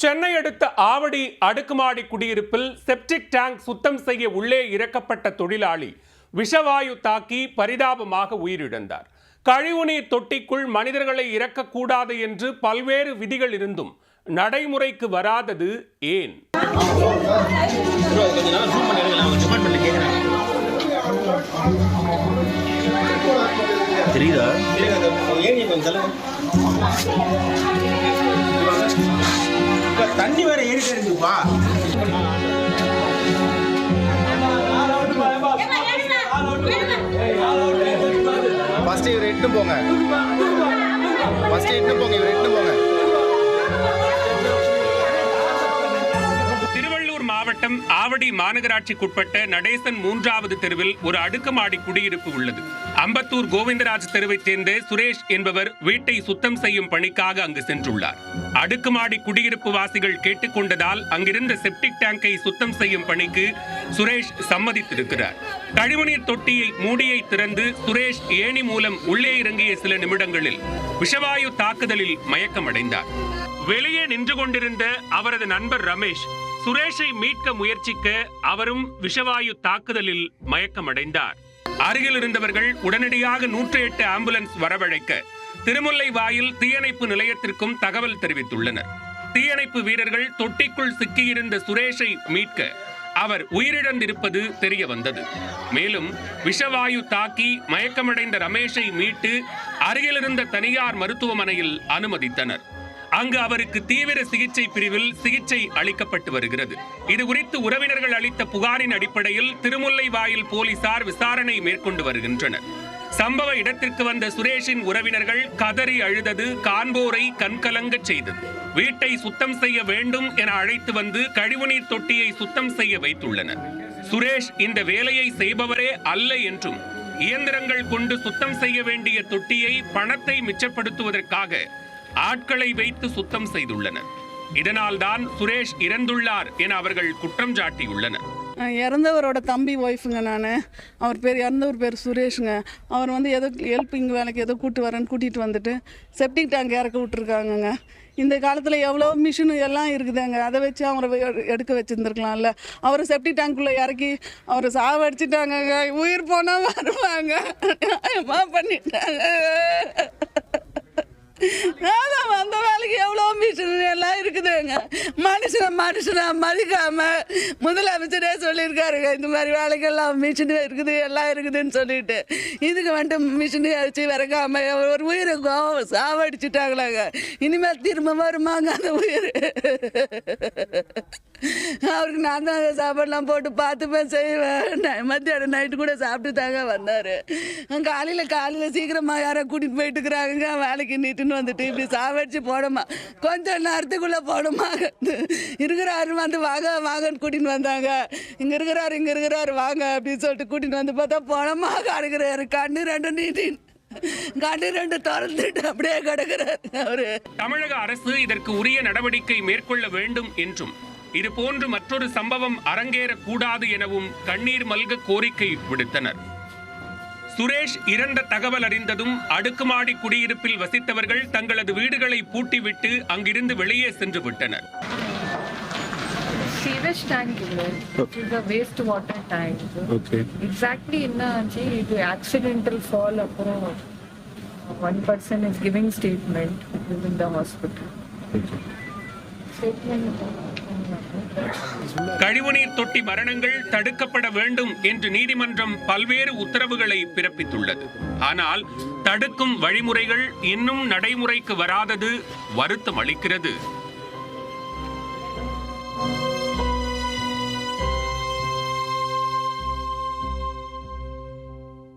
சென்னை அடுத்த ஆவடி அடுக்குமாடி குடியிருப்பில் செப்டிக் டேங்க் சுத்தம் செய்ய உள்ளே இறக்கப்பட்ட தொழிலாளி விஷவாயு தாக்கி பரிதாபமாக உயிரிழந்தார். கழிவுநீர் தொட்டிக்குள் மனிதர்களை இறக்கக்கூடாது என்று பல்வேறு விதிகள் இருந்தும் நடைமுறைக்கு வராதது ஏன்? தண்ணி வேற ஏறிட்டே இருக்குப்பா. ஃபர்ஸ்ட் இவர் எட்டு போங்க. திருவள்ளூர் மாவட்டம் ஆவடி மாநகராட்சிக்குட்பட்ட நடேசன் 3வது தெருவில் ஒரு அடுக்குமாடி குடியிருப்பு உள்ளது. அம்பத்தூர் கோவிந்தராஜ் தெருவைச் சேர்ந்த சுரேஷ் என்பவர் வீட்டை சுத்தம் செய்யும் பணிக்காக அங்கு சென்றுள்ளார். அடுக்குமாடி குடியிருப்பு வாசிகள் கேட்டுக்கொண்டதால் அங்கிருந்த செப்டிக் டேங்கை சுத்தம் செய்யும் பணிக்கு சுரேஷ் சம்மதித்திருக்கிறார். கழிவுநீர் தொட்டியை மூடியை திறந்து சுரேஷ் ஏணி மூலம் உள்ளே இறங்கிய சில நிமிடங்களில் விஷவாயு தாக்குதலில் மயக்கமடைந்தார். வெளியே நின்று கொண்டிருந்த அவரது நண்பர் ரமேஷ் சுரேஷை மீட்க முயற்சிக்க அவரும் விஷவாயு தாக்குதலில் மயக்கமடைந்தார். அருகில் இருந்தவர்கள் உடனடியாக 108 ஆம்புலன்ஸ் வரவழைக்க திருமுல்லைவாயில் தீயணைப்பு நிலையத்திற்கும் தகவல் தெரிவித்துள்ளனர். தீயணைப்பு வீரர்கள் தொட்டிக்குள் சிக்கியிருந்த சுரேஷை மீட்க அவர் உயிரிழந்திருப்பது தெரிய வந்தது. மேலும் விஷவாயு தாக்கி மயக்கமடைந்த ரமேஷை மீட்டு அருகிலிருந்த தனியார் மருத்துவமனையில் அனுமதித்தனர். அங்கு அவருக்கு தீவிர சிகிச்சை பிரிவில் சிகிச்சை அளிக்கப்பட்டு வருகிறது. இதுகுறித்து உறவினர்கள் அளித்த புகாரின் அடிப்படையில் திருமுல்லைவாயில் போலீசார் விசாரணை மேற்கொண்டு வருகின்றனர். சம்பவ இடத்திற்கு வந்த சுரேஷின் உறவினர்கள் கதறி அழுதது காண்போரை கண்கலங்க செய்தது. வீட்டை சுத்தம் செய்ய வேண்டும் என அழைத்து வந்து கழிவுநீர் தொட்டியை சுத்தம் செய்ய வைத்துள்ளனர். சுரேஷ் இந்த வேலையை செய்பவரே அல்ல என்றும் இயந்திரங்கள் கொண்டு சுத்தம் செய்ய வேண்டிய தொட்டியை பணத்தை மிச்சப்படுத்துவதற்காக ஆட்களை வைத்து சுத்தம் செய்துள்ளனர். இதனால்தான் சுரேஷ் இறந்துள்ளார் என அவர்கள் குற்றம் சாட்டியுள்ளனர். இறந்தவரோட தம்பி ஒய்ஃபுங்க. அவர் பேர் இறந்தவர் பேர் சுரேஷுங்க. அவர் வந்து ஏதோ ஹெல்பிங் வேலைக்கு ஏதோ கூட்டிகிட்டு வந்துட்டு செப்டிக் டேங்க் இறக்க விட்டுருக்காங்கங்க. இந்த காலத்தில் எவ்வளோ மிஷினு எல்லாம் இருக்குதுங்க. அதை வச்சு அவரை எடுக்க வச்சுருந்துருக்கலாம்ல. அவர் செப்டிக் டேங்க்குள்ளே இறக்கி அவரை சாவடிச்சிட்டாங்கங்க. உயிர் போனால் வருவாங்க பண்ணிட்டாங்க. அந்த வேலைக்கு எவ்வளோ மிஷின் எல்லாம் இருக்குதுங்க. மனுஷனை மதிக்காம முதலமைச்சரே சொல்லியிருக்காருங்க, இந்த மாதிரி வேலைக்கெல்லாம் மிஷின் இருக்குது எல்லாம் இருக்குதுன்னு சொல்லிட்டு இதுக்கு வந்துட்டு மிஷினு அடிச்சு விறக்காம ஒரு உயிரை சாவடிச்சுட்டாங்களாங்க. இனிமேல் திரும்ப வருமாங்க அந்த உயிர்? அவருக்கு நான் தான் சாப்பாடுலாம் போட்டு பார்த்துப்பேன் செய்வேன். மத்தியானம் நைட்டு கூட சாப்பிட்டு தாங்க வந்தார். காலையில் சீக்கிரமாக யாரை கூட்டிகிட்டு போயிட்டுக்கிறாங்க வேலைக்கு நீட்டுன்னு வந்துட்டு இப்படி சாவடிச்சு போடுமா, கொஞ்சம் நேரத்துக்குள்ளே போடுமா இருக்கிறாரு வந்து வாங்கன்னு கூட்டின்னு வந்தாங்க. இங்கே இருக்கிறாரு வாங்க அப்படின்னு சொல்லிட்டு கூட்டின்னு வந்து பார்த்தா போனமா கிடக்குறாரு. கண்ணு ரெண்டு திறந்துட்டு அப்படியே கிடக்குறாரு அவரு. தமிழக அரசு இதற்கு உரிய நடவடிக்கை மேற்கொள்ள வேண்டும் என்றும் இது போன்று மற்றொரு சம்பவம் அரங்கேறக்கூடாது எனவும் கண்ணீர் மல்க கோரிக்கை விடுத்தனர். சுரேஷ் இறந்த தகவல் அறிந்ததும் அடுக்குமாடி குடியிருப்பில் வசித்தவர்கள் தங்களது வீடுகளை பூட்டிவிட்டு அங்கிருந்து வெளியே சென்று விட்டனர். Sewage tank is a waste water tank. Okay. Exactly இது accidental fall அப்புறம் one person is giving statement in the hospital. கழிவுநீர் தொட்டி மரணங்கள் தடுக்கப்பட வேண்டும் என்று நீதிமன்றம் பல்வேறு உத்தரவுகளை பிறப்பித்துள்ளது. ஆனால் தடுக்கும் வழிமுறைகள் இன்னும் நடைமுறைக்கு வராதது வருத்தம் அளிக்கிறது.